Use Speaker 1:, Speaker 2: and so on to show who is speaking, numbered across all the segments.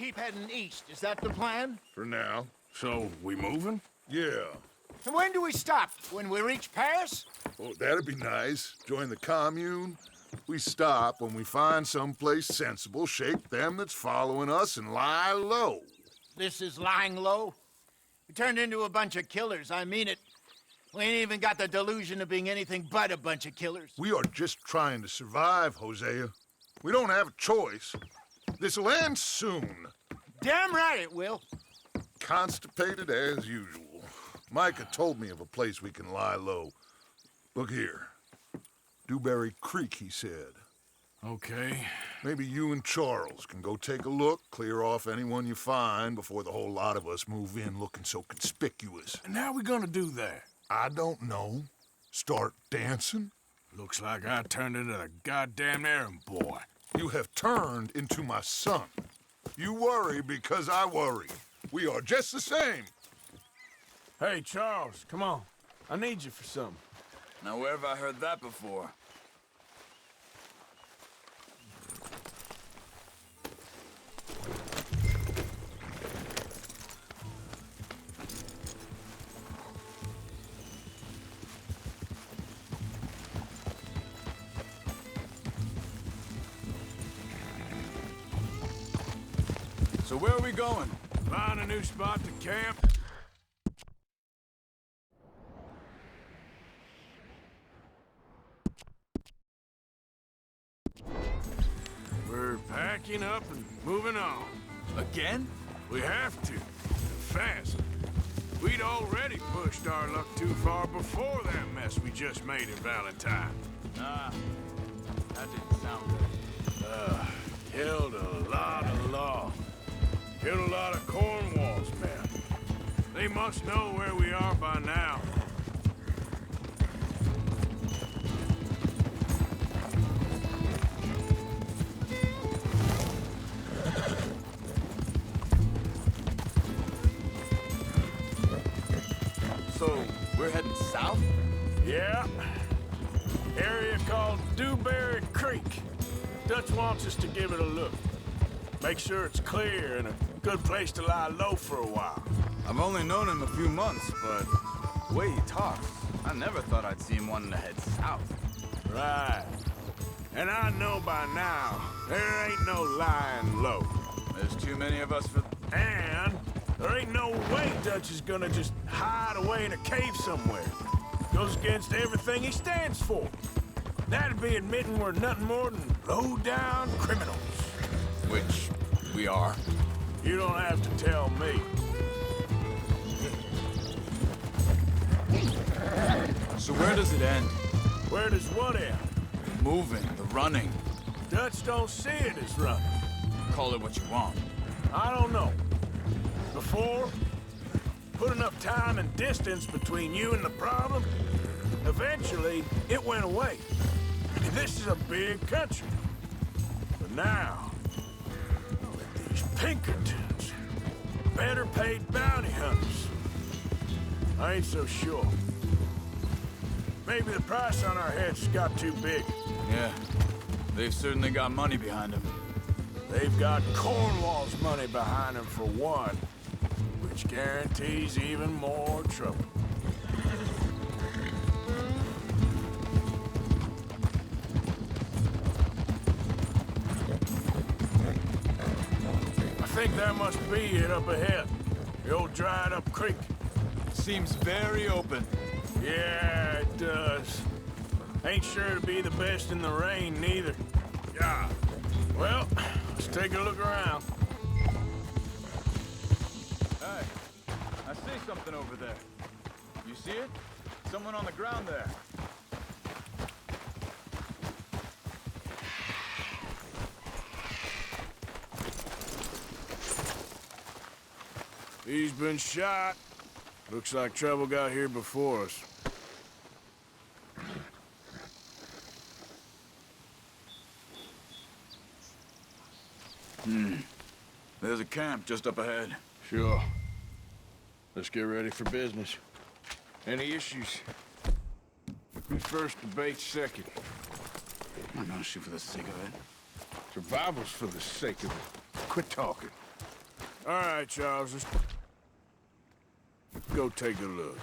Speaker 1: keep heading east. Is that the plan?
Speaker 2: For now.
Speaker 3: So, we moving?
Speaker 2: Yeah.
Speaker 1: And when do we stop? When we reach Paris?
Speaker 2: Oh, that'd be nice. Join the commune. We stop when we find someplace sensible, shake them that's following us, and lie low.
Speaker 1: This is lying low? We turned into a bunch of killers, I mean it. We ain't even got the delusion of being anything but a bunch of killers.
Speaker 2: We are just trying to survive, Hosea. We don't have a choice. This'll end soon.
Speaker 1: Damn right it will.
Speaker 2: Constipated as usual. Micah told me of a place we can lie low. Look here. Dewberry Creek, he said.
Speaker 3: Okay.
Speaker 2: Maybe you and Charles can go take a look, clear off anyone you find before the whole lot of us move in looking so conspicuous.
Speaker 3: And how we gonna do that?
Speaker 2: I don't know. Start dancing?
Speaker 3: Looks like I turned into the goddamn errand boy.
Speaker 2: You have turned into my son. You worry because I worry. We are just the same.
Speaker 3: Hey, Charles, come on. I need you for something.
Speaker 4: Now, where have I heard that before? So where are we going?
Speaker 3: Find a new spot to camp. We're packing up and moving on.
Speaker 4: Again?
Speaker 3: We have to. Fast. We'd already pushed our luck too far before that mess we just made in Valentine.
Speaker 4: Nah, that didn't sound good.
Speaker 3: Killed a lot of law. Killed a lot of Cornwall's men. They must know where we are by now.
Speaker 4: So, we're heading south?
Speaker 3: Yeah. Area called Dewberry Creek. Dutch wants us to give it a look. Make sure it's clear and a good place to lie low for a while.
Speaker 4: I've only known him a few months, but the way he talks, I never thought I'd see him wanting to head south.
Speaker 3: Right. And I know by now, there ain't no lying low.
Speaker 4: There's too many of us for...
Speaker 3: And there ain't no way Dutch is gonna just hide away in a cave somewhere. Goes against everything he stands for. That'd be admitting we're nothing more than low-down criminals.
Speaker 4: Which we are.
Speaker 3: You don't have to tell me.
Speaker 4: So where does it end?
Speaker 3: Where does what end?
Speaker 4: Moving, the running.
Speaker 3: Dutch don't see it as running.
Speaker 4: Call it what you want.
Speaker 3: I don't know. Before, put enough time and distance between you and the problem, eventually it went away. This is a big country. But now, with these Pinkertons, better paid bounty hunters, I ain't so sure. Maybe the price on our heads got too big.
Speaker 4: Yeah, they've certainly got money behind them.
Speaker 3: They've got Cornwall's money behind them for one, which guarantees even more trouble. I think that must be it up ahead. The old dried-up creek.
Speaker 4: Seems very open.
Speaker 3: Yeah, it does. Ain't sure to be the best in the rain, neither. Yeah. Well, let's take a look around.
Speaker 4: Hey, I see something over there. You see it? Someone on the ground there.
Speaker 3: He's been shot. Looks like trouble got here before us.
Speaker 4: There's a camp just up ahead.
Speaker 5: Sure. Let's get ready for business. Any issues? Who's first, debate's second.
Speaker 4: I'm not gonna shoot for the sake of it.
Speaker 5: Survival's for the sake of it. Quit talking.
Speaker 3: All right, Charles, let's go take a look.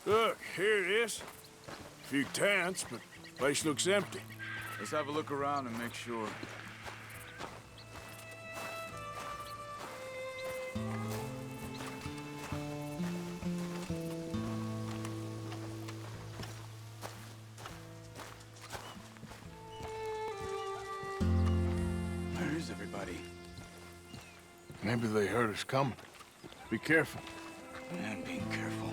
Speaker 3: Look, here it is. A few tents, but place looks empty.
Speaker 4: Let's have a look around and make sure. Where is everybody?
Speaker 3: Maybe they heard us coming. Be careful.
Speaker 4: I'm being careful.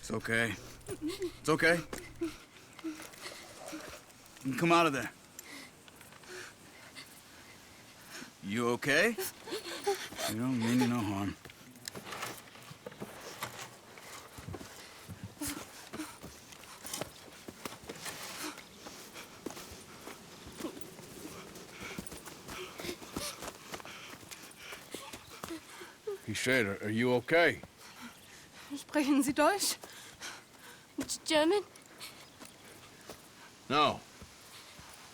Speaker 4: It's okay. It's okay. You can come out of there. You okay? You don't mean you no harm.
Speaker 3: He said, are you okay?
Speaker 6: Sprechen Sie Deutsch? German?
Speaker 3: No.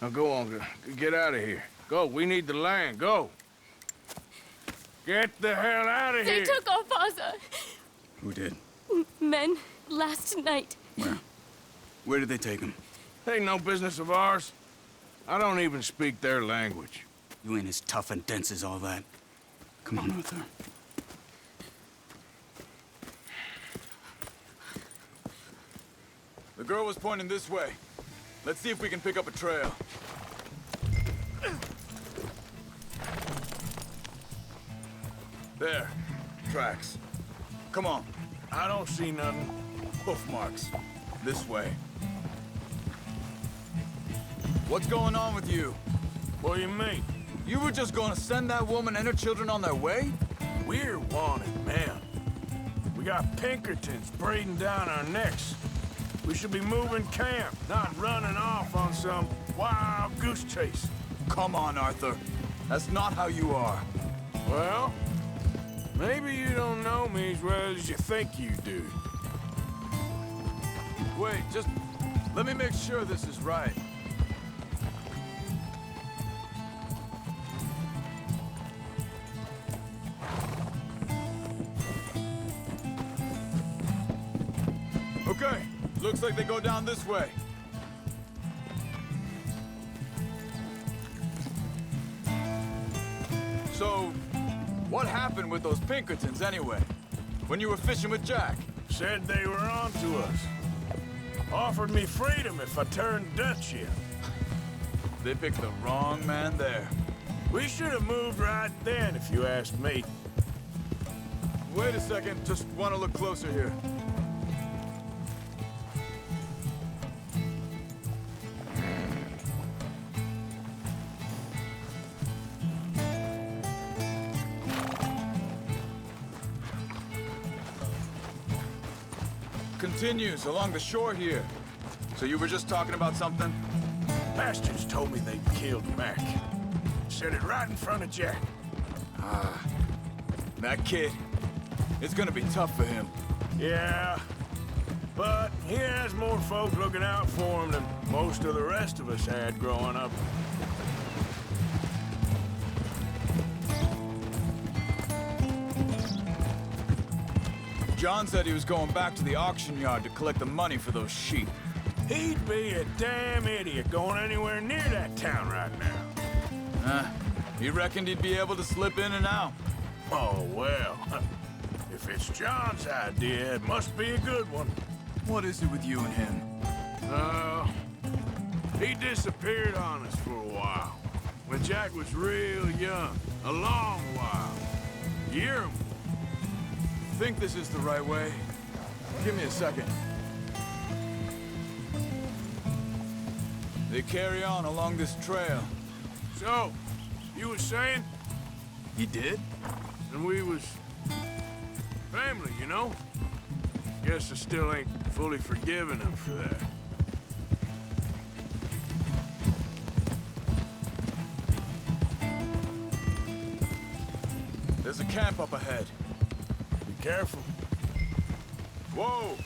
Speaker 3: Now go on, get out of here. Go, we need the land, go. Get the hell out of
Speaker 6: They
Speaker 3: here!
Speaker 6: took our father.
Speaker 4: Who did?
Speaker 6: Men, last night.
Speaker 4: Where? Where did they take him?
Speaker 3: Ain't no business of ours. I don't even speak their language.
Speaker 4: You ain't as tough and dense as all that. Come on, Arthur. The girl was pointing this way. Let's see if we can pick up a trail. There. Tracks. Come on.
Speaker 3: I don't see nothing.
Speaker 4: Hoof marks. This way. What's going on with you?
Speaker 3: What do you mean?
Speaker 4: You were just going to send that woman and her children on their way?
Speaker 3: We're wanted men. We got Pinkertons breathing down our necks. We should be moving camp, not running off on some wild goose chase.
Speaker 4: Come on, Arthur. That's not how you are.
Speaker 3: Well, maybe you don't know me as well as you think you do.
Speaker 4: Wait, just let me make sure this is right. Okay, looks like they go down this way. So, what happened with those Pinkertons anyway? When you were fishing with Jack?
Speaker 3: Said they were on to us. Offered me freedom if I turned Dutch in.
Speaker 4: They picked the wrong man there.
Speaker 3: We should have moved right then, if you asked me.
Speaker 4: Wait a second, just want to look closer here. Continues along the shore here. So you were just talking about something?
Speaker 3: Bastards told me they'd killed Mac. Said it right in front of Jack.
Speaker 4: That kid, it's gonna be tough for him.
Speaker 3: Yeah, but he has more folk looking out for him than most of the rest of us had growing up.
Speaker 4: John said he was going back to the auction yard to collect the money for those sheep.
Speaker 3: He'd be a damn idiot going anywhere near that town right now.
Speaker 4: He reckoned he'd be able to slip in and out.
Speaker 3: Oh, well. If it's John's idea, it must be a good one.
Speaker 4: What is it with you and him?
Speaker 3: He disappeared on us for a while. When Jack was real young. A long while. Year.
Speaker 4: Think this is the right way? Give me a second. They carry on along this trail.
Speaker 3: So, you was saying?
Speaker 4: He did?
Speaker 3: And we was family, you know? Guess I still ain't fully forgiven him for that.
Speaker 4: There's a camp up ahead.
Speaker 3: Be careful.
Speaker 4: Whoa!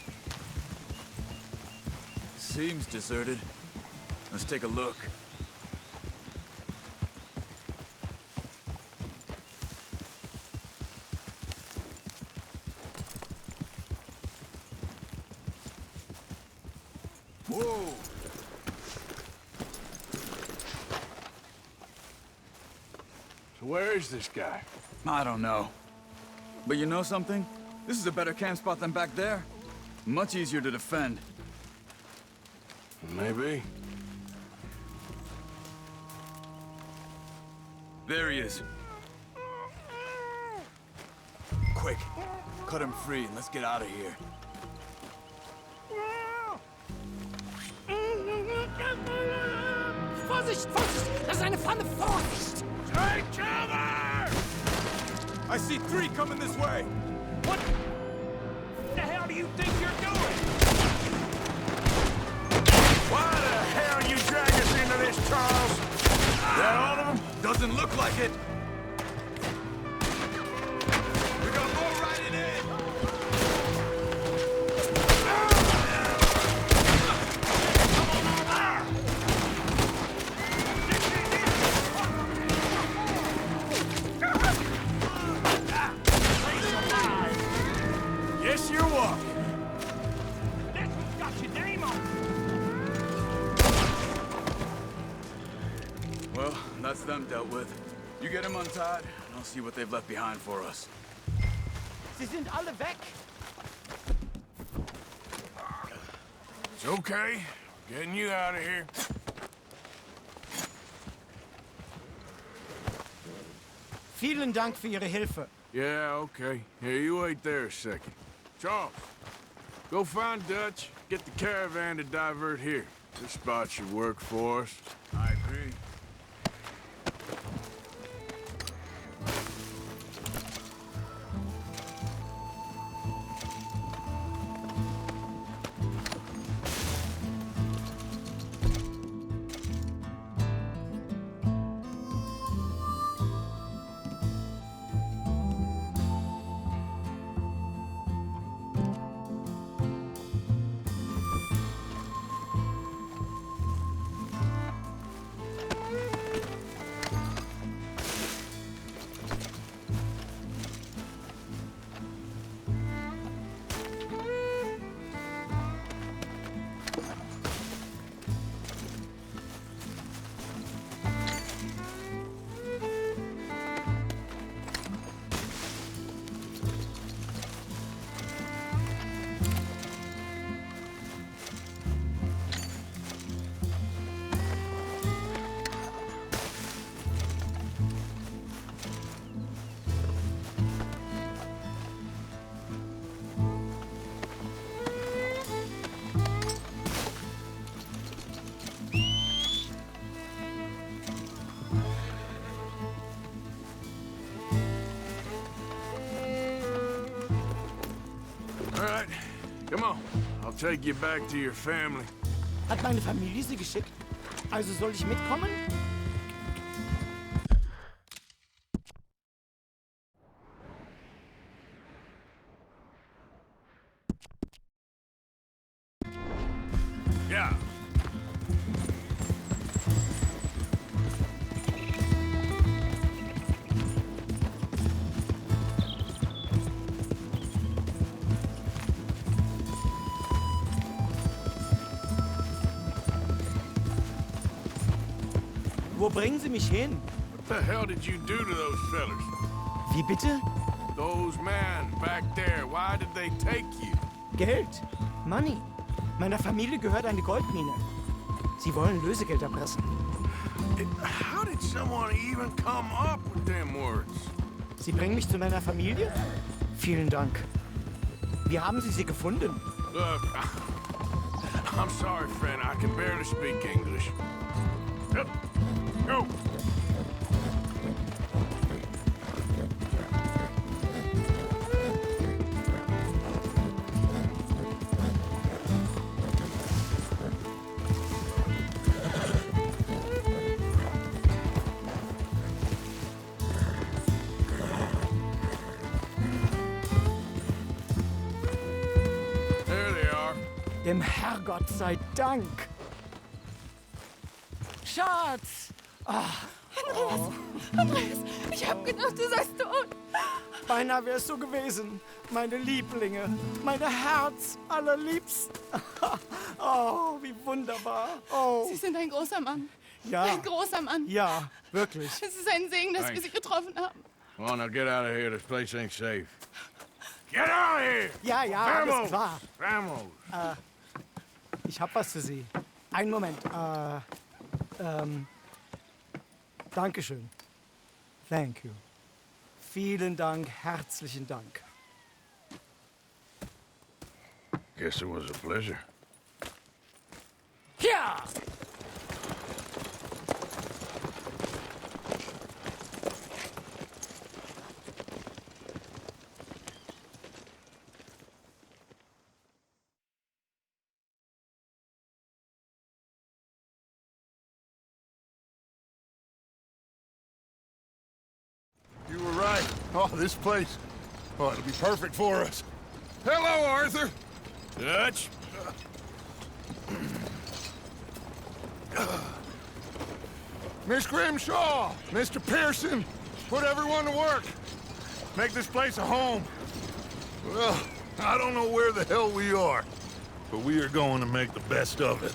Speaker 4: Seems deserted. Let's take a look. Whoa!
Speaker 3: So where is this guy?
Speaker 4: I don't know. But you know something? This is a better camp spot than back there. Much easier to defend.
Speaker 3: Maybe.
Speaker 4: There he is. Quick, cut him free and let's get out of here.
Speaker 7: Vorsicht, Vorsicht! Das ist eine Pfanne! Vorsicht!
Speaker 3: Take cover!
Speaker 4: I see 3 coming this way.
Speaker 3: What the hell do you think you're doing? Why the hell you drag us into this, Charles? That all of them?
Speaker 4: Doesn't look like it. We got more riding in.
Speaker 3: Yes, you're walking.
Speaker 7: This one's got your name on it!
Speaker 4: Well, that's them dealt with. You get them untied, and I'll see what they've left behind for us.
Speaker 7: Sie sind alle weg!
Speaker 3: It's okay. Getting you out of here.
Speaker 7: Vielen Dank für Ihre Hilfe.
Speaker 3: Yeah, okay. Here, you wait there a second. Charles, go find Dutch. Get the caravan to divert here. This spot should work for us.
Speaker 4: I agree.
Speaker 3: All right, come on. I'll take you back to your family.
Speaker 7: Hat meine Familie Sie geschickt? Also soll ich mitkommen?
Speaker 3: Yeah.
Speaker 7: Wo bringen Sie mich hin?
Speaker 3: What the hell did you do to those fellers?
Speaker 7: Wie bitte?
Speaker 3: Those men back there, why did they take you?
Speaker 7: Geld. Money. Meiner Familie gehört eine Goldmine. Sie wollen Lösegeld erpressen.
Speaker 3: How did someone even come up with them words?
Speaker 7: Sie bringen mich zu meiner Familie? Vielen Dank. Wie haben Sie sie gefunden?
Speaker 3: Look, I'm sorry, friend. I can barely speak English. Yep. Go.
Speaker 7: Dem Herrgott sei Dank. Schatz!
Speaker 6: Andreas, ich hab gedacht, du seist tot.
Speaker 7: Beinahe wär's so gewesen. Meine Lieblinge, meine Herz allerliebsten. Oh, wie wunderbar. Oh,
Speaker 6: Sie sind ein großer Mann.
Speaker 7: ja.
Speaker 6: Ein großer Mann.
Speaker 7: Ja, wirklich.
Speaker 6: Es ist ein Segen, dass wir
Speaker 5: Thanks.
Speaker 6: Sie getroffen haben.
Speaker 5: Come on, now get out of here. This place ain't safe. Get out of here!
Speaker 7: Ja, ja, alles klar.
Speaker 5: Vamos!
Speaker 7: Ich hab was für Sie. Einen Moment. Dankeschön. Thank you. Vielen Dank, herzlichen Dank.
Speaker 5: Guess it was a pleasure.
Speaker 7: Ja!
Speaker 2: You were right. Oh, this place. Oh, it'll be perfect for us. Hello, Arthur.
Speaker 5: Dutch?
Speaker 2: Miss Grimshaw, Mr. Pearson, put everyone to work. Make this place a home. Well, I don't know where the hell we are, but we are going to make the best of it.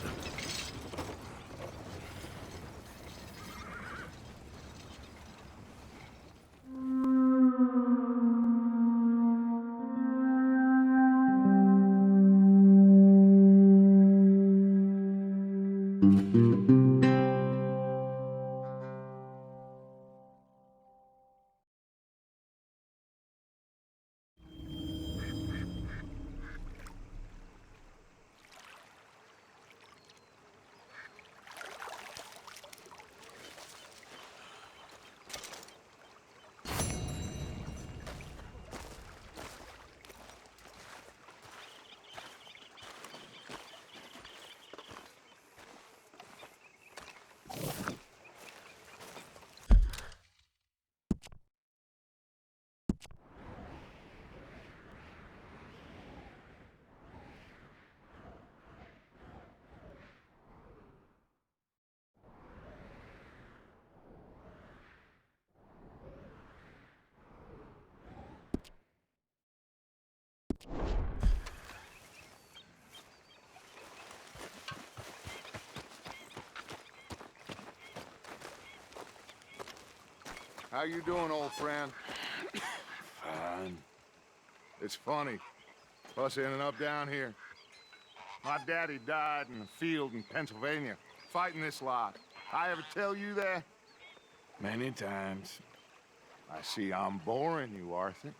Speaker 8: How you doing, old friend?
Speaker 5: Fine.
Speaker 8: It's funny, us ending up down here. My daddy died in the field in Pennsylvania, fighting this lot. I ever tell you that?
Speaker 5: Many times.
Speaker 8: I see I'm boring you, Arthur.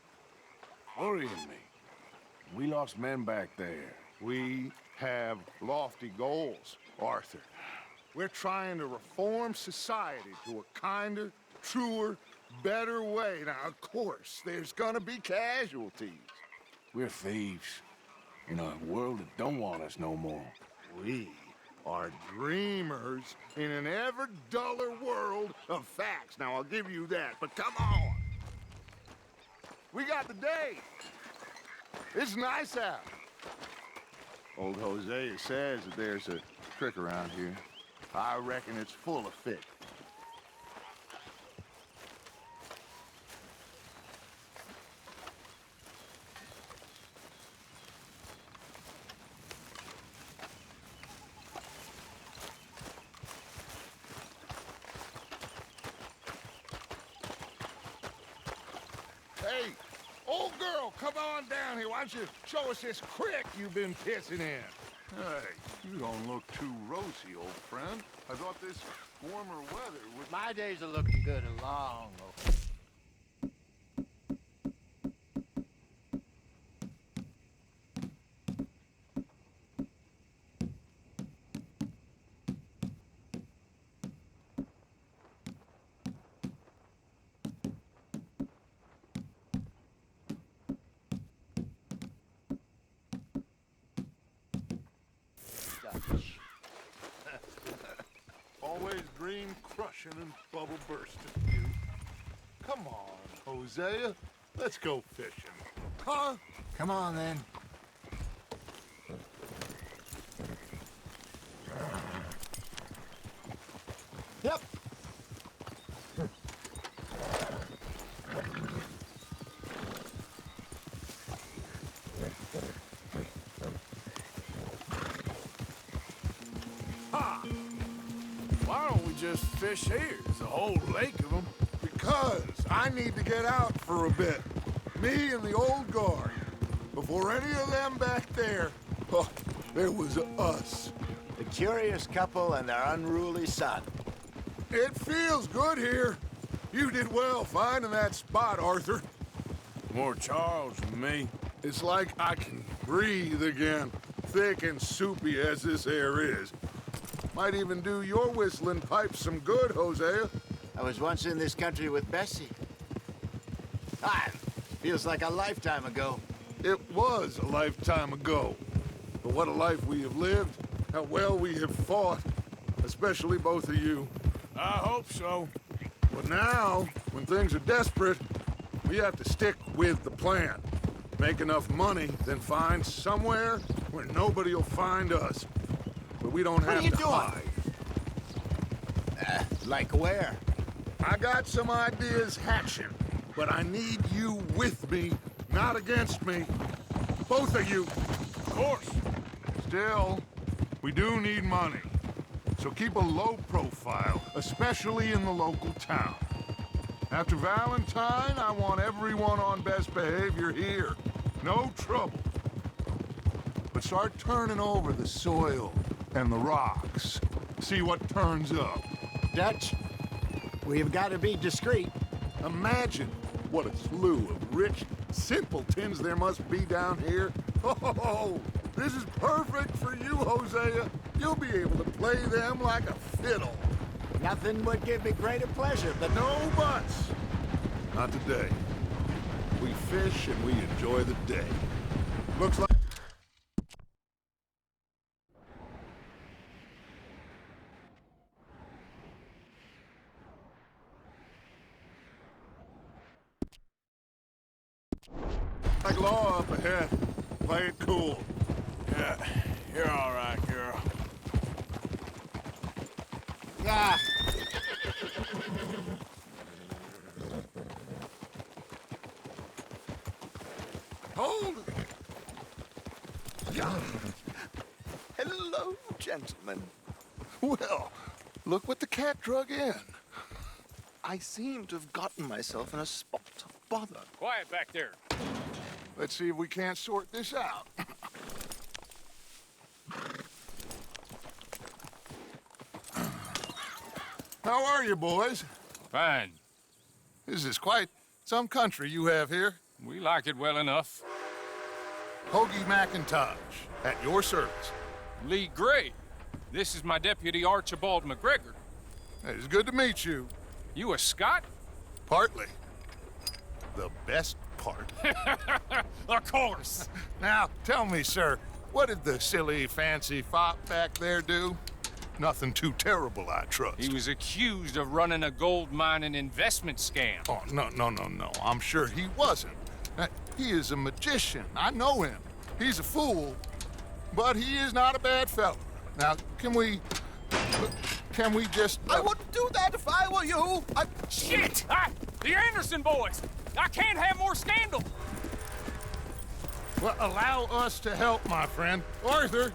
Speaker 5: Worrying me. We lost men back there.
Speaker 8: We have lofty goals, Arthur. We're trying to reform society to a kinder, truer, better way. Now, of course, there's gonna be casualties.
Speaker 5: We're thieves. In a world that don't want us no more.
Speaker 8: We are dreamers in an ever duller world of facts. Now, I'll give you that, but come on. We got the day. It's nice out. Old Hosea says that there's a trick around here. I reckon it's full of fish. Hey, old girl, come on down here. Why don't you show us this crick you've been pissing in?
Speaker 2: Hey, you don't look too rosy, old friend. I thought this warmer weather would...
Speaker 1: My days are looking good and long.
Speaker 2: Always dream crushing and bubble bursting, you. Come on, Hosea. Let's go fishing.
Speaker 8: Huh?
Speaker 1: Come on, then. Yep.
Speaker 3: Why don't we just fish here? There's a whole lake of them.
Speaker 2: Because I need to get out for a bit. Me and the old guard. Before any of them back there, oh, there was us.
Speaker 1: The curious couple and their unruly son.
Speaker 2: It feels good here. You did well finding that spot, Arthur.
Speaker 3: More Charles than me.
Speaker 2: It's like I can breathe again, thick and soupy as this air is. Might even do your whistling pipes some good, Hosea.
Speaker 1: I was once in this country with Bessie. Feels like a lifetime ago.
Speaker 2: It was a lifetime ago. But what a life we have lived, how well we have fought, especially both of you.
Speaker 3: I hope so.
Speaker 2: But now, when things are desperate, we have to stick with the plan. Make enough money, then find somewhere where nobody will find us. But we don't have to hide.
Speaker 1: Like where?
Speaker 2: I got some ideas hatching, but I need you with me, not against me. Both of you.
Speaker 3: Of course.
Speaker 2: Still, we do need money. So keep a low profile, especially in the local town. After Valentine, I want everyone on best behavior here. No trouble. But start turning over the soil and the rocks. See what turns up.
Speaker 1: Dutch, we've got to be discreet.
Speaker 2: Imagine what a slew of rich simpletons there must be down here. Oh, this is perfect for you, Hosea. You'll be able to play them like a fiddle.
Speaker 1: Nothing would give me greater pleasure, but
Speaker 2: No buts. Not today. We fish and we enjoy the day. Looks like... like law up ahead. Play it cool.
Speaker 3: Yeah, you're all right, girl.
Speaker 1: Ah,
Speaker 2: Hold it.
Speaker 8: Hello, gentlemen.
Speaker 2: Well, look what the cat drug in.
Speaker 8: I seem to have gotten myself in a spot of bother.
Speaker 9: Quiet back there.
Speaker 2: Let's see if we can't sort this out. How are you, boys?
Speaker 9: Fine.
Speaker 2: This is quite some country you have here.
Speaker 9: We like it well enough.
Speaker 2: Hoagie McIntosh, at your service.
Speaker 9: Lee Gray. This is my deputy Archibald McGregor.
Speaker 2: It's good to meet you.
Speaker 9: You a Scot?
Speaker 2: Partly. The best part.
Speaker 9: Of course.
Speaker 2: Now, tell me, sir, what did the silly, fancy fop back there do? Nothing too terrible, I trust.
Speaker 9: He was accused of running a gold mining investment scam.
Speaker 2: Oh, no. I'm sure he wasn't. He is a magician. I know him. He's a fool, but he is not a bad fellow. Now, can we just...
Speaker 8: I wouldn't do that if I were you.
Speaker 9: Shit! The Anderson boys! I can't have more scandal!
Speaker 2: Well, allow us to help, my friend. Arthur,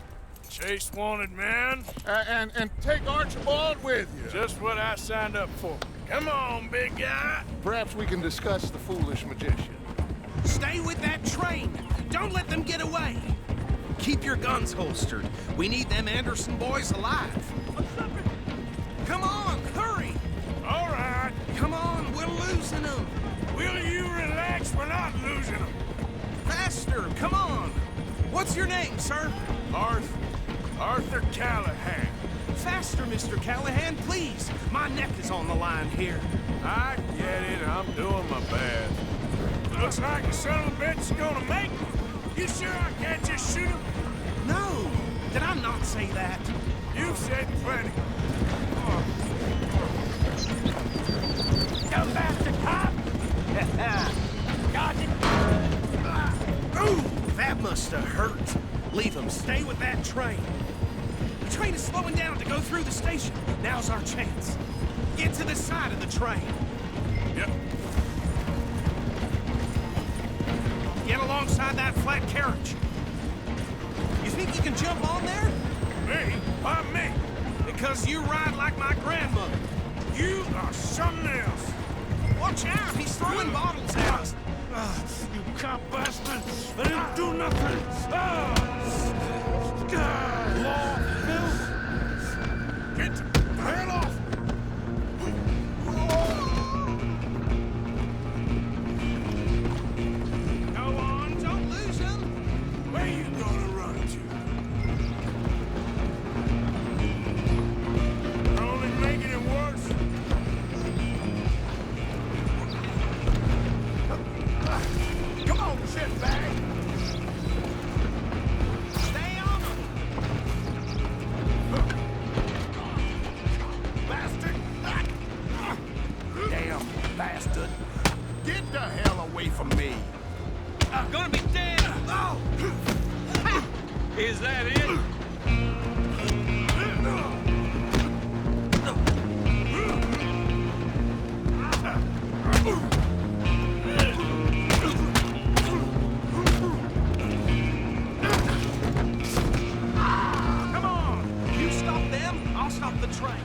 Speaker 3: Chase wanted man.
Speaker 2: and take Archibald with you.
Speaker 3: Just what I signed up for. Come on, big guy.
Speaker 2: Perhaps we can discuss the foolish magician.
Speaker 10: Stay with that train! Don't let them get away! Keep your guns holstered. We need them Anderson boys alive. Come on, hurry!
Speaker 3: All right.
Speaker 10: Come on, we're losing them!
Speaker 3: Will you relax? We're not losing them.
Speaker 10: Faster, come on! What's your name, sir?
Speaker 3: Arthur Callahan.
Speaker 10: Faster, Mr. Callahan, please! My neck is on the line here.
Speaker 3: I get it. I'm doing my best. Looks like the son of a bitch is gonna make me. You sure I can't just shoot him?
Speaker 10: No! Did I not say that?
Speaker 3: You've said plenty.
Speaker 10: Go faster, cop! Got it! Ooh, that must have hurt. Leave him. Stay with that train. The train is slowing down to go through the station. Now's our chance. Get to the side of the train.
Speaker 3: Yep.
Speaker 10: Get alongside that flat carriage. You think you can jump on there?
Speaker 3: Me? Why me?
Speaker 10: Because you ride like my grandmother.
Speaker 3: You are something else.
Speaker 10: Watch out, he's throwing bottles at us.
Speaker 3: You cop bastard! I didn't do nothing! Law, Bill! Get the hell off!
Speaker 10: Go on, don't lose him.
Speaker 3: Where you gonna run to? You're only making it worse. Come on, shitbag!
Speaker 10: Stay on him.
Speaker 3: Bastard!
Speaker 10: Damn bastard.
Speaker 8: Get the hell away from me!
Speaker 10: I'm gonna be dead. Oh!
Speaker 9: Is that it?
Speaker 10: Come on! You stop them, I'll stop the train.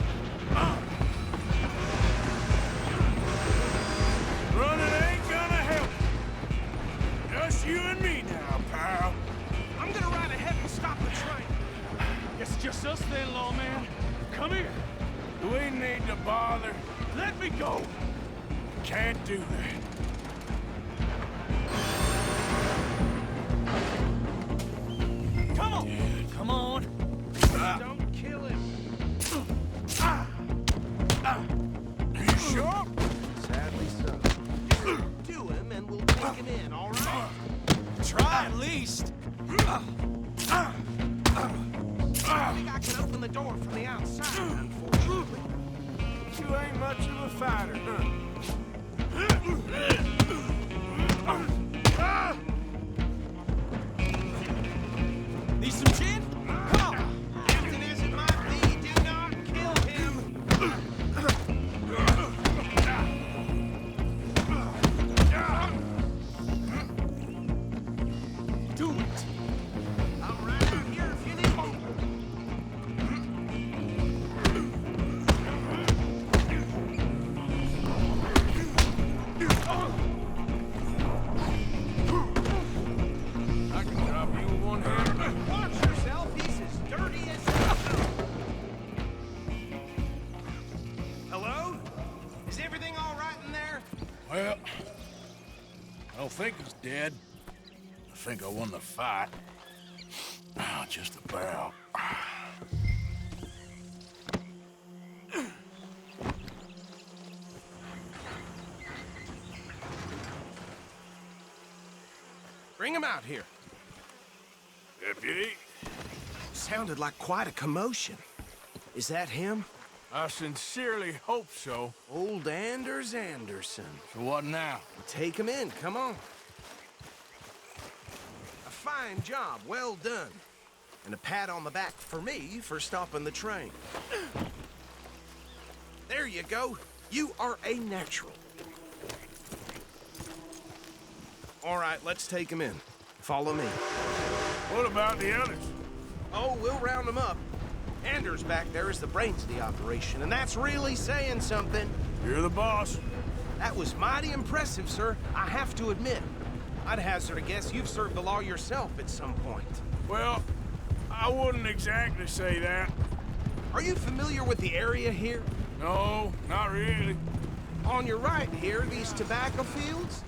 Speaker 3: Running ain't gonna help. Just you and me now, pal.
Speaker 10: I'm gonna ride ahead and stop the train.
Speaker 9: It's just us then, lawman. Come here.
Speaker 3: Do we need to bother?
Speaker 9: Let me go.
Speaker 3: Can't do that.
Speaker 9: Come on. Come on.
Speaker 10: Don't kill him.
Speaker 3: You sure?
Speaker 10: Sadly so. Do him and we'll take him in, all right?
Speaker 9: Try at least.
Speaker 10: I think I can open the door from the outside, unfortunately.
Speaker 3: You ain't much of a fighter, huh?
Speaker 10: Need some gin? Come on! Captain as it might be, do not kill him!
Speaker 9: Do it.
Speaker 10: I'm right out here if you need more.
Speaker 3: I can drop you with one hand.
Speaker 10: Watch yourself, he's as dirty as hell. Hello? Is everything all right in there?
Speaker 3: Well, I don't think he's dead. I think I won the fight. Oh, just about.
Speaker 10: Bring him out here.
Speaker 3: Deputy,
Speaker 10: Sounded like quite a commotion. Is that him?
Speaker 3: I sincerely hope so.
Speaker 10: Old Anders Anderson.
Speaker 3: So what now?
Speaker 10: Take him in, come on. A fine job, well done. And a pat on the back for me for stopping the train. There you go. You are a natural. All right, let's take him in. Follow me.
Speaker 3: What about the others?
Speaker 10: Oh, we'll round them up. Anders back there is the brains of the operation, and that's really saying something.
Speaker 3: You're the boss.
Speaker 10: That was mighty impressive, sir. I have to admit. I'd hazard a guess you've served the law yourself at some point.
Speaker 3: Well, I wouldn't exactly say that.
Speaker 10: Are you familiar with the area here?
Speaker 3: No, not really.
Speaker 10: On your right here, these tobacco fields?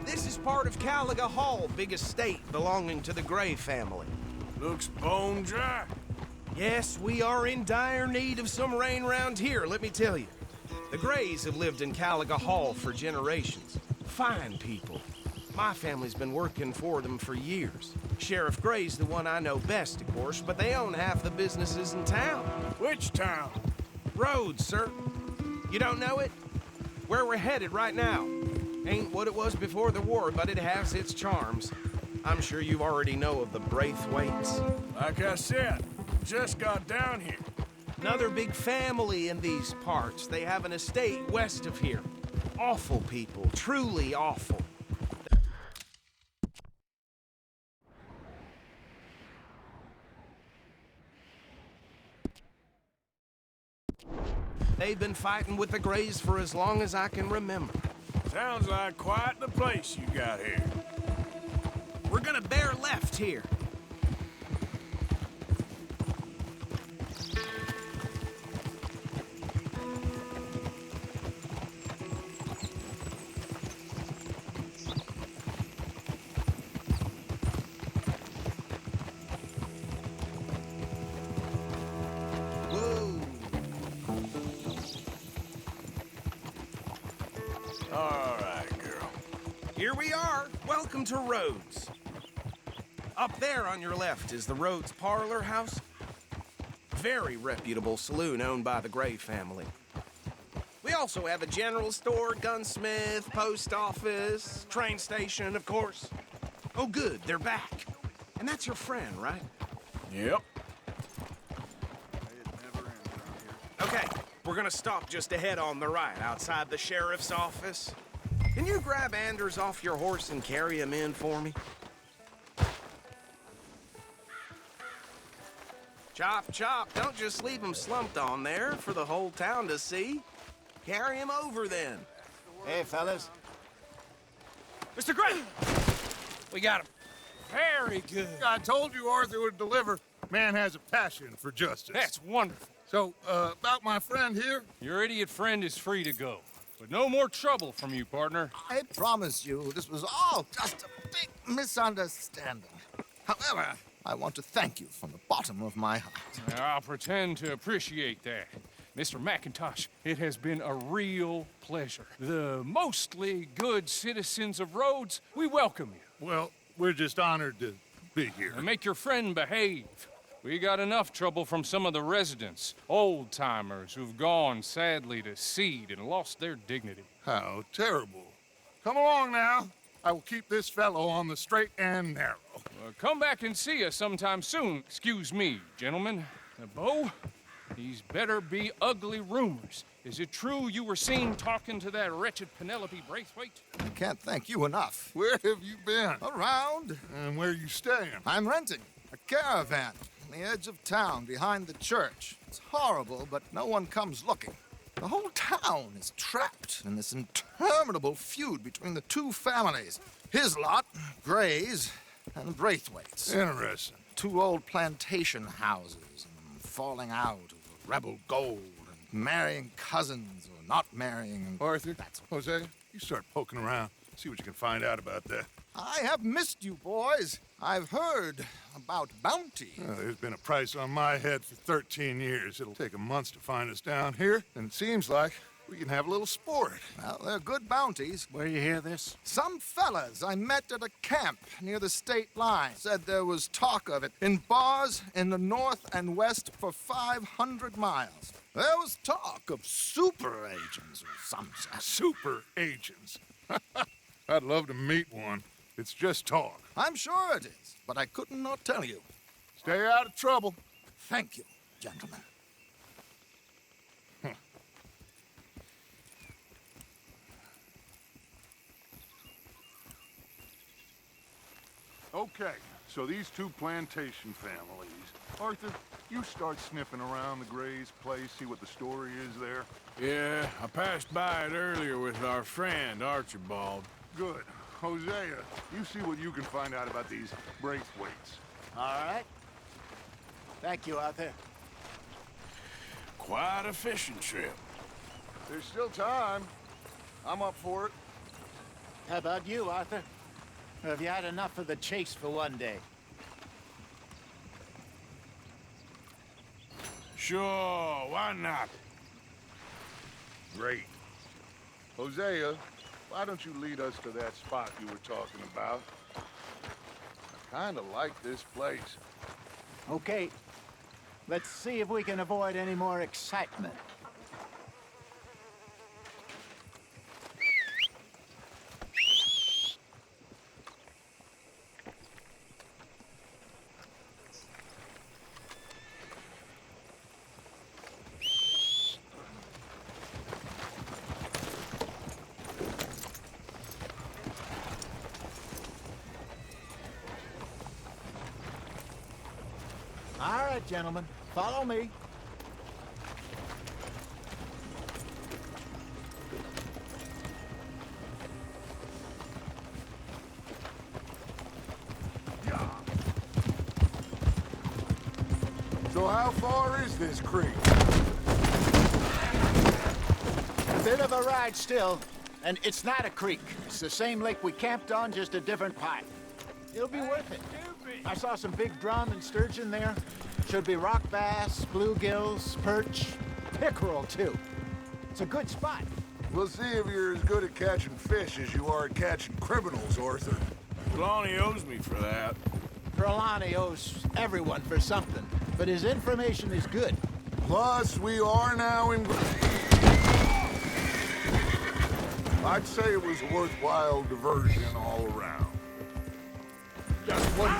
Speaker 10: This is part of Caliga Hall, big estate belonging to the Gray family.
Speaker 3: Looks bone dry.
Speaker 10: Yes, we are in dire need of some rain round here, let me tell you. The Grays have lived in Caliga Hall for generations. Fine people. My family's been working for them for years. Sheriff Gray's the one I know best, of course, but they own half the businesses in town.
Speaker 3: Which town?
Speaker 10: Rhodes, sir. You don't know it? Where we're headed right now. Ain't what it was before the war, but it has its charms. I'm sure you already know of the Braithwaites.
Speaker 3: Like I said, just got down here.
Speaker 10: Another big family in these parts. They have an estate west of here. Awful people, truly awful. They've been fighting with the Greys for as long as I can remember.
Speaker 3: Sounds like quite the place you got here.
Speaker 10: We're gonna bear left here. Whoa.
Speaker 3: All right, girl.
Speaker 10: Here we are. Welcome to Rhodes. Up there on your left is the Rhodes Parlor House. Very reputable saloon owned by the Gray family. We also have a general store, gunsmith, post office, train station, of course. Oh, good, they're back. And that's your friend, right?
Speaker 3: Yep.
Speaker 10: Okay, we're gonna stop just ahead on the right, outside the sheriff's office. Can you grab Anders off your horse and carry him in for me? Chop, chop, don't just leave him slumped on there for the whole town to see. Carry him over then.
Speaker 1: Hey, fellas.
Speaker 9: Mr. Gray! We got him. Very good.
Speaker 2: I told you Arthur would deliver. Man has a passion for justice.
Speaker 9: That's wonderful.
Speaker 2: So, about my friend here?
Speaker 9: Your idiot friend is free to go. But no more trouble from you, partner.
Speaker 11: I promise you, this was all just a big misunderstanding. However, I want to thank you from the bottom of my heart.
Speaker 9: I'll pretend to appreciate that. Mr. McIntosh, it has been a real pleasure. The mostly good citizens of Rhodes, we welcome you.
Speaker 2: Well, we're just honored to be here.
Speaker 9: And make your friend behave. We got enough trouble from some of the residents, old-timers who've gone, sadly, to seed and lost their dignity.
Speaker 2: How terrible. Come along now. I will keep this fellow on the straight and narrow.
Speaker 9: Come back and see us sometime soon. Excuse me, gentlemen. Bo, these better be ugly rumors. Is it true you were seen talking to that wretched Penelope Braithwaite?
Speaker 11: I can't thank you enough.
Speaker 2: Where have you been?
Speaker 11: Around.
Speaker 2: And where are you staying?
Speaker 11: I'm renting a caravan on the edge of town behind the church. It's horrible, but no one comes looking. The whole town is trapped in this interminable feud between the two families. His lot, Gray's, and Braithwaite's.
Speaker 2: Interesting.
Speaker 11: Two old plantation houses, and falling out over rebel gold, and marrying cousins or not marrying. And
Speaker 2: Arthur, Hosea, you start poking around. See what you can find out about that.
Speaker 11: I have missed you, boys. I've heard about bounty.
Speaker 2: There's been a price on my head for 13 years. It'll take a month to find us down here, and it seems like we can have a little sport.
Speaker 11: Well, they're good bounties.
Speaker 1: Where you hear this?
Speaker 11: Some fellas I met at a camp near the state line said there was talk of it in bars in the north and west for 500 miles. There was talk of super agents or some such.
Speaker 2: Super agents. I'd love to meet one. It's just talk.
Speaker 11: I'm sure it is, but I couldn't not tell you.
Speaker 2: Stay out of trouble.
Speaker 11: Thank you, gentlemen.
Speaker 2: Okay, so these two plantation families. Arthur, you start sniffing around the Gray's place, see what the story is there.
Speaker 3: Yeah, I passed by it earlier with our friend, Archibald.
Speaker 2: Good. Hosea, you see what you can find out about these Braithwaites.
Speaker 1: All right. Thank you, Arthur.
Speaker 3: Quite a fishing trip.
Speaker 2: There's still time. I'm up for it.
Speaker 1: How about you, Arthur? Or have you had enough of the chase for one day?
Speaker 3: Sure, why not?
Speaker 2: Great. Hosea, why don't you lead us to that spot you were talking about? I kind of like this place.
Speaker 1: Okay. Let's see if we can avoid any more excitement. right, gentlemen. Follow me.
Speaker 8: So how far is this creek?
Speaker 1: A bit of a ride still, and it's not a creek. It's the same lake we camped on, just a different pipe. It'll be worth it. I saw some big drum and sturgeon there. Should be rock bass, bluegills, perch, pickerel too. It's a good spot.
Speaker 8: We'll see if you're as good at catching fish as you are at catching criminals, Arthur.
Speaker 3: Lonnie owes me for that.
Speaker 1: Trelawney owes everyone for something, but his information is good.
Speaker 8: Plus, we are now in... I'd say it was a worthwhile diversion all around.
Speaker 1: Just one.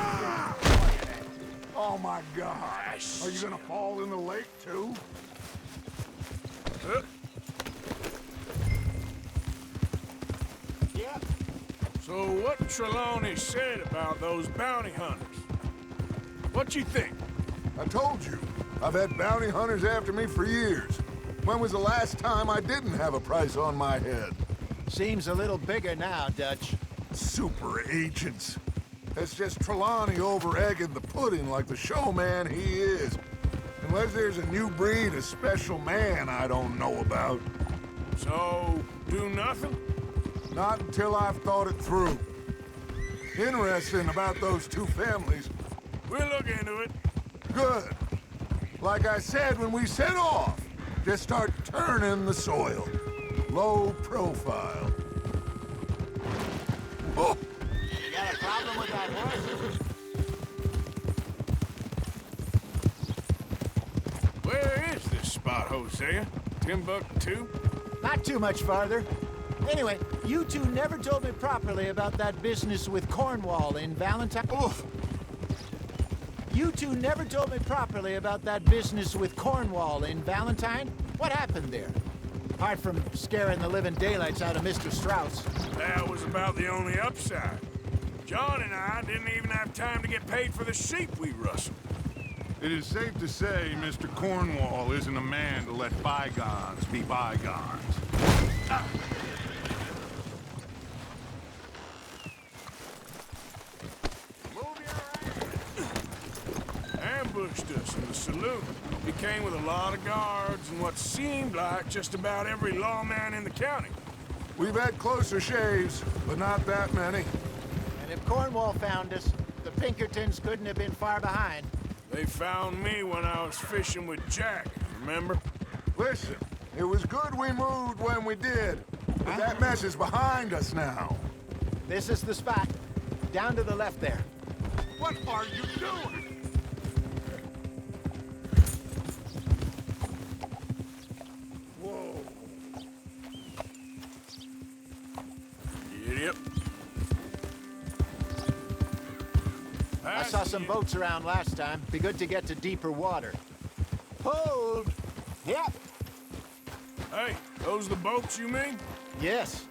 Speaker 8: Oh my gosh! Are you gonna fall in the lake too?
Speaker 1: Yeah.
Speaker 3: So what Trelawney said about those bounty hunters? What you think?
Speaker 8: I told you, I've had bounty hunters after me for years. When was the last time I didn't have a price on my head?
Speaker 1: Seems a little bigger now, Dutch.
Speaker 8: Super agents. It's just Trelawney over-egging the pudding like the showman he is. Unless there's a new breed of special man I don't know about.
Speaker 3: So, do nothing?
Speaker 8: Not until I've thought it through. Interesting about those two families.
Speaker 3: We'll look into it.
Speaker 8: Good. Like I said when we set off, just start turning the soil. Low profile. Oh!
Speaker 1: You got a problem with that horse?
Speaker 3: Where is this spot, Hosea? Timbuktu?
Speaker 1: Not too much farther. Anyway, you two never told me properly about that business with Cornwall in Valentine.
Speaker 8: Oof.
Speaker 1: You two never told me properly about that business with Cornwall in Valentine. What happened there? Apart from scaring the living daylights out of Mr. Strauss.
Speaker 3: That was about the only upside. John and I didn't even have time to get paid for the sheep we rustled.
Speaker 2: It is safe to say Mr. Cornwall isn't a man to let bygones be bygones.
Speaker 3: Ambushed us in the saloon. He came with a lot of guards and what seemed like just about every lawman in the county.
Speaker 8: We've had closer shaves, but not that many.
Speaker 1: And if Cornwall found us, the Pinkertons couldn't have been far behind.
Speaker 3: They found me when I was fishing with Jack, remember?
Speaker 8: Listen, it was good we moved when we did, but that mess is behind us now.
Speaker 1: This is the spot. Down to the left there.
Speaker 8: What are you doing?
Speaker 3: Whoa. Yep.
Speaker 1: I saw some boats around last time. Be good to get to deeper water. Hold! Yep.
Speaker 3: Hey, those the boats you mean?
Speaker 1: Yes.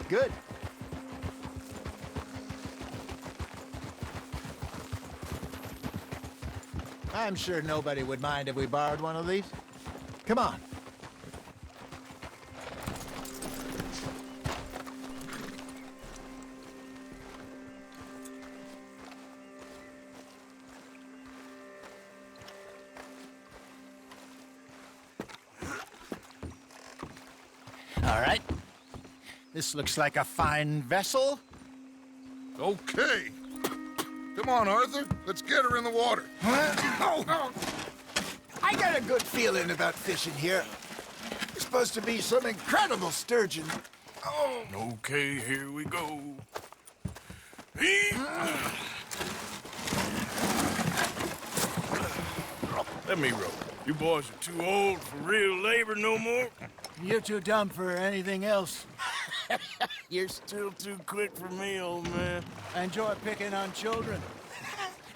Speaker 1: Good. I'm sure nobody would mind if we borrowed one of these. Come on. All right. This looks like a fine vessel.
Speaker 8: Okay. Come on, Arthur. Let's get her in the water.
Speaker 1: Oh. I got a good feeling about fishing here. There's supposed to be some incredible sturgeon. Oh.
Speaker 3: Okay, here we go. Let me row. You boys are too old for real labor no more.
Speaker 1: You're too dumb for anything else.
Speaker 3: You're still too quick for me, old man.
Speaker 1: I enjoy picking on children.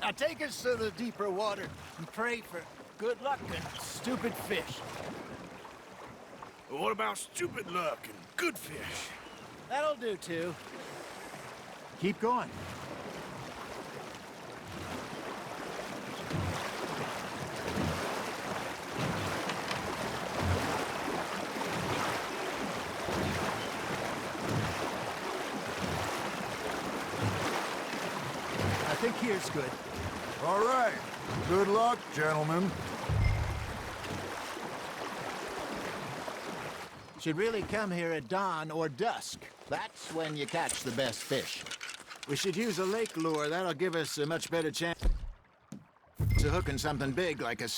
Speaker 1: Now take us to the deeper water and pray for good luck and stupid fish.
Speaker 3: But what about stupid luck and good fish?
Speaker 1: That'll do, too. Keep going. here's good.
Speaker 8: All right. Good luck, gentlemen.
Speaker 1: Should really come here at dawn or dusk. That's when you catch the best fish. We should use a lake lure. That'll give us a much better chance of hooking something big like a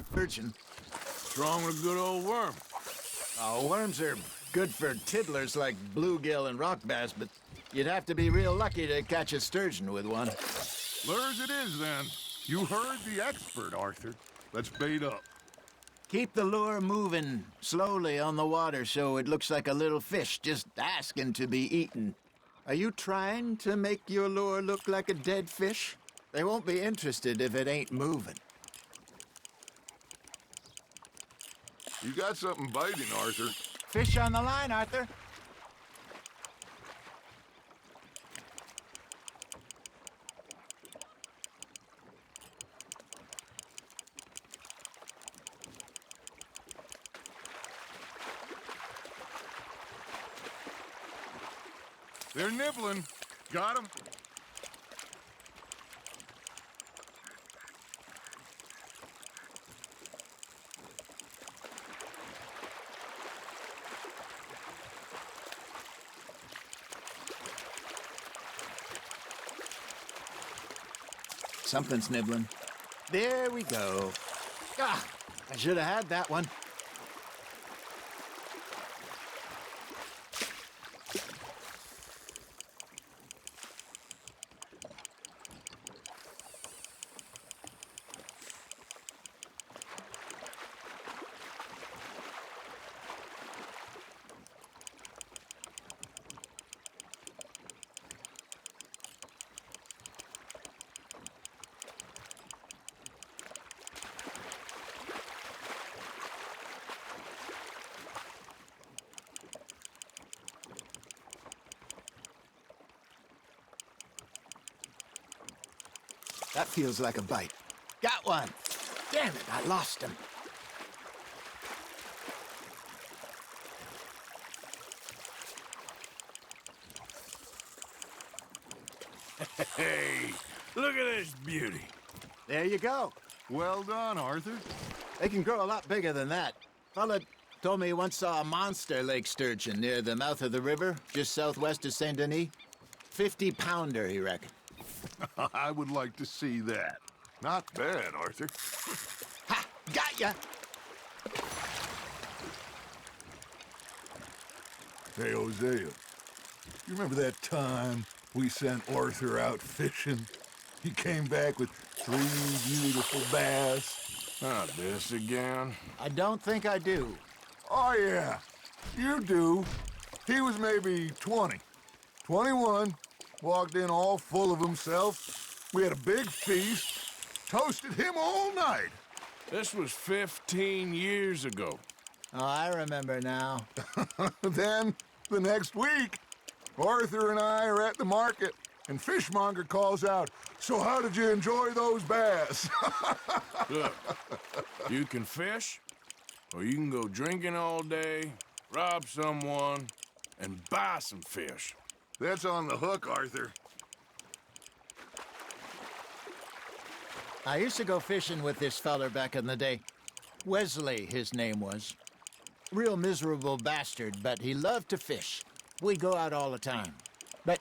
Speaker 1: sturgeon.
Speaker 3: Strong with a good old worm.
Speaker 1: Oh, worms are good for tiddlers like bluegill and rock bass, but you'd have to be real lucky to catch a sturgeon with one.
Speaker 8: Lures it is, then. You heard the expert, Arthur. Let's bait up.
Speaker 1: Keep the lure moving slowly on the water so it looks like a little fish just asking to be eaten. Are you trying to make your lure look like a dead fish? They won't be interested if it ain't moving.
Speaker 8: You got something biting, Arthur.
Speaker 1: Fish on the line, Arthur.
Speaker 8: They're nibbling. Got 'em?
Speaker 1: Something's nibbling. There we go. Ah, I should have had that one. That feels like a bite. Got one. Damn it, I lost him.
Speaker 3: Hey, look at this beauty.
Speaker 1: There you go.
Speaker 8: Well done, Arthur.
Speaker 1: They can grow a lot bigger than that. Fella told me he once saw a monster lake sturgeon near the mouth of the river, just southwest of Saint Denis. 50-pounder, he reckoned.
Speaker 8: I would like to see that. Not bad, Arthur.
Speaker 1: Ha! Got ya!
Speaker 2: Hey, Hosea, you remember that time we sent Arthur out fishing? He came back with 3 beautiful bass.
Speaker 3: Not this again.
Speaker 1: I don't think I do.
Speaker 2: Oh, yeah, you do. He was maybe 20, 21, walked in all full of himself. We had a big feast, toasted him all night.
Speaker 3: This was 15 years ago.
Speaker 1: Oh, I remember now.
Speaker 2: Then, the next week, Arthur and I are at the market, and Fishmonger calls out, "So how did you enjoy those bass?"
Speaker 3: Look, you can fish, or you can go drinking all day, rob someone, and buy some fish.
Speaker 8: That's on the hook, Arthur.
Speaker 1: I used to go fishing with this feller back in the day. Wesley, his name was. Real miserable bastard, but he loved to fish. We'd go out all the time. But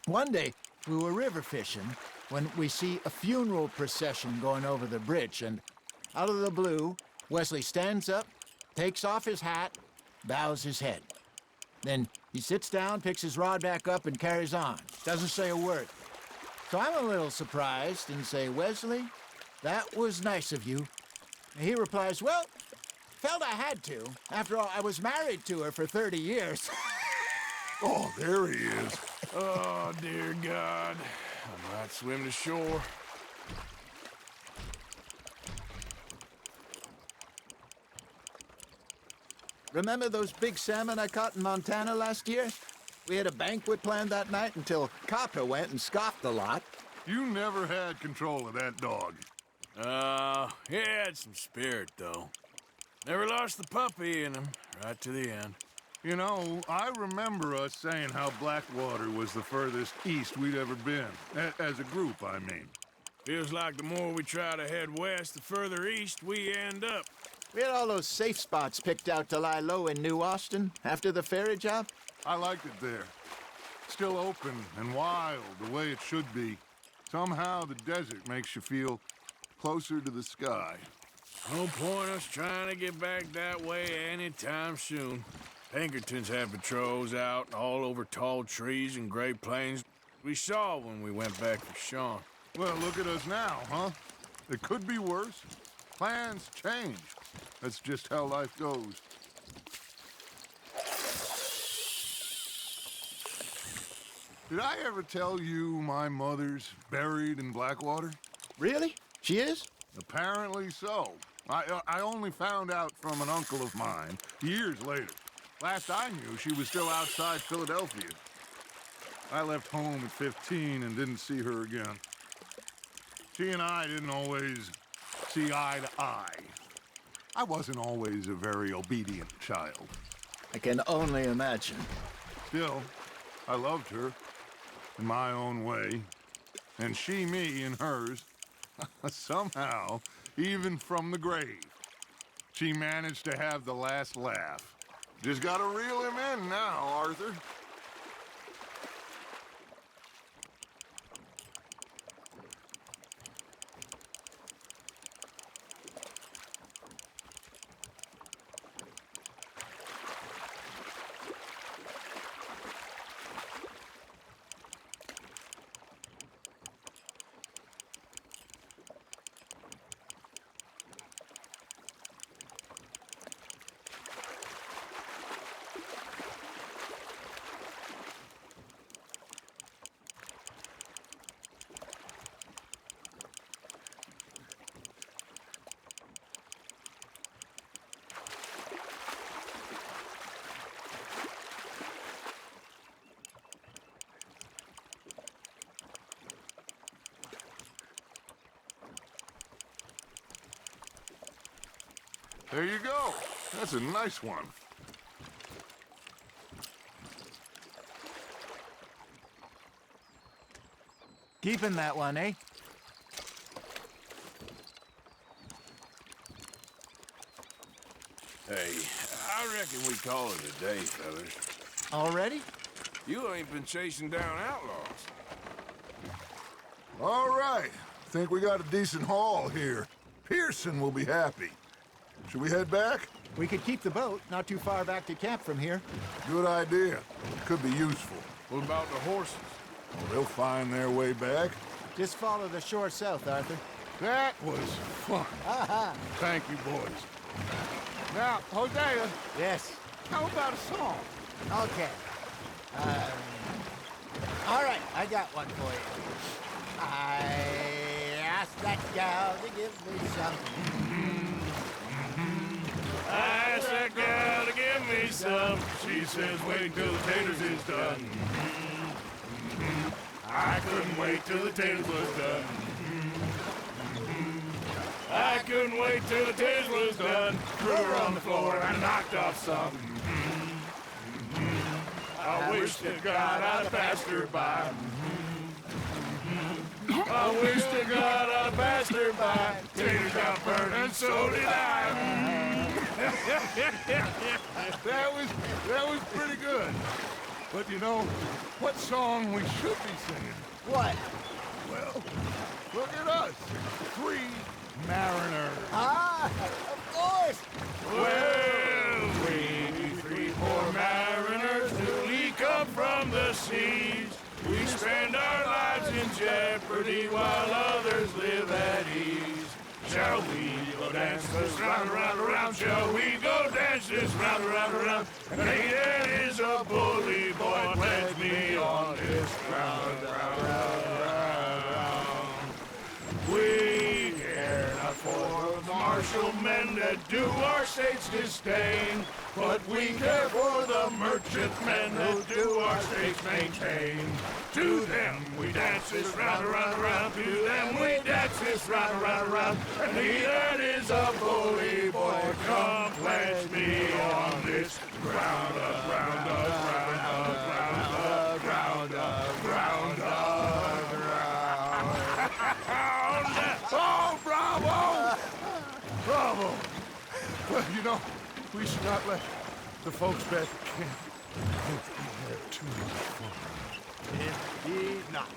Speaker 1: one day, we were river fishing when we see a funeral procession going over the bridge, and out of the blue, Wesley stands up, takes off his hat, bows his head. Then he sits down, picks his rod back up, and carries on. Doesn't say a word. So I'm a little surprised and say, "Wesley, that was nice of you." And he replies, "Well, felt I had to. After all, I was married to her for 30 years.
Speaker 2: Oh, there he is.
Speaker 3: Oh, dear God. I might swim to shore.
Speaker 1: Remember those big salmon I caught in Montana last year? We had a banquet planned that night until Copper went and scoffed a lot.
Speaker 8: You never had control of that dog.
Speaker 3: He had some spirit, though. Never lost the puppy in him, right to the end.
Speaker 2: You know, I remember us saying how Blackwater was the furthest east we'd ever been. As a group, I mean.
Speaker 3: Feels like the more we try to head west, the further east we end up.
Speaker 1: We had all those safe spots picked out to lie low in New Austin after the ferry job.
Speaker 2: I liked it there. Still open and wild, the way it should be. Somehow the desert makes you feel closer to the sky.
Speaker 3: No point us trying to get back that way anytime soon. Pinkertons had patrols out all over tall trees and Great Plains. We saw when we went back for Sean.
Speaker 2: Well, look at us now, huh? It could be worse. Plans change. That's just how life goes. Did I ever tell you my mother's buried in Blackwater?
Speaker 1: Really? She is?
Speaker 2: Apparently so. I only found out from an uncle of mine years later. Last I knew, she was still outside Philadelphia. I left home at 15 and didn't see her again. She and I didn't always see eye to eye. I wasn't always a very obedient child.
Speaker 1: I can only imagine.
Speaker 2: Still, I loved her in my own way, and she me in hers. Somehow, even from the grave, she managed to have the last laugh. Just gotta reel him in now, Arthur. There you go. That's a nice one.
Speaker 1: Keeping that one, eh?
Speaker 3: Hey, I reckon we call it a day, fellas.
Speaker 1: Already?
Speaker 3: You ain't been chasing down outlaws.
Speaker 2: All right. Think we got a decent haul here. Pearson will be happy. Should we head back?
Speaker 1: We could keep the boat not too far back to camp from here.
Speaker 2: Good idea. Could be useful.
Speaker 3: What about the horses?
Speaker 2: Well, they'll find their way back.
Speaker 1: Just follow the shore south, Arthur.
Speaker 2: That was fun. Thank you, boys. Now, Hosea,
Speaker 1: Yes.
Speaker 2: how about a song?
Speaker 1: Okay. All right, I got one for you. I asked that gal to give me some.
Speaker 3: I asked that gal to give me some. She says, wait till the taters is done. I couldn't wait till the taters was done. I couldn't wait till the taters was done. Threw her on the floor and knocked off some. I wish to God I'd passed her by. I wish to God I'd passed her by. Taters got burned and so did I.
Speaker 2: That was pretty good. But you know, what song we should be singing?
Speaker 1: What?
Speaker 2: Well, look at us. 3 mariners.
Speaker 1: Ah, of course.
Speaker 3: Well, we 3 poor mariners newly come from the seas. We spend our lives in jeopardy while others live at ease. Shall we go dance this round, around, around? Shall we go dance this round, around, around? Hayden is a bully boy, pledge me on this round, round, round, round. We care not for the martial men that do our state's disdain, but we care for the merchant men that do our state's maintain. To them we dance this round, around, around. To them we dance this round, around, around. And he that is a bully boy, come pledge me on this ground, round.
Speaker 2: know, we should not let the folks back at camp think we had too much fun.
Speaker 8: Indeed not.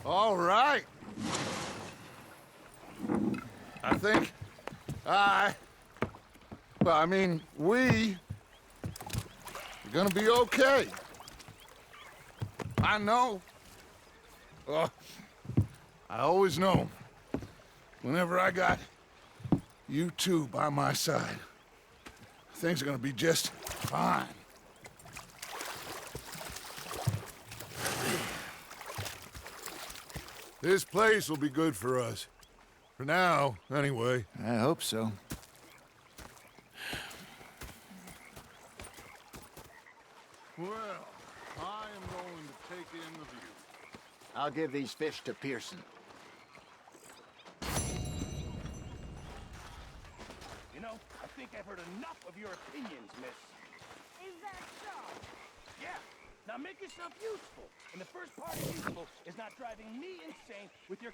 Speaker 2: All right. I think we are gonna be okay. I know. I always know. Whenever I got you two by my side, things are gonna be just fine. This place will be good for us. For now, anyway.
Speaker 1: I hope so.
Speaker 2: Well, I am going to take in the view.
Speaker 1: I'll give these fish to Pearson.
Speaker 10: You know, I think I've heard enough of your opinions, miss.
Speaker 12: Is that so?
Speaker 10: Yeah. Now make yourself useful. And the first part of useful is not driving me insane with your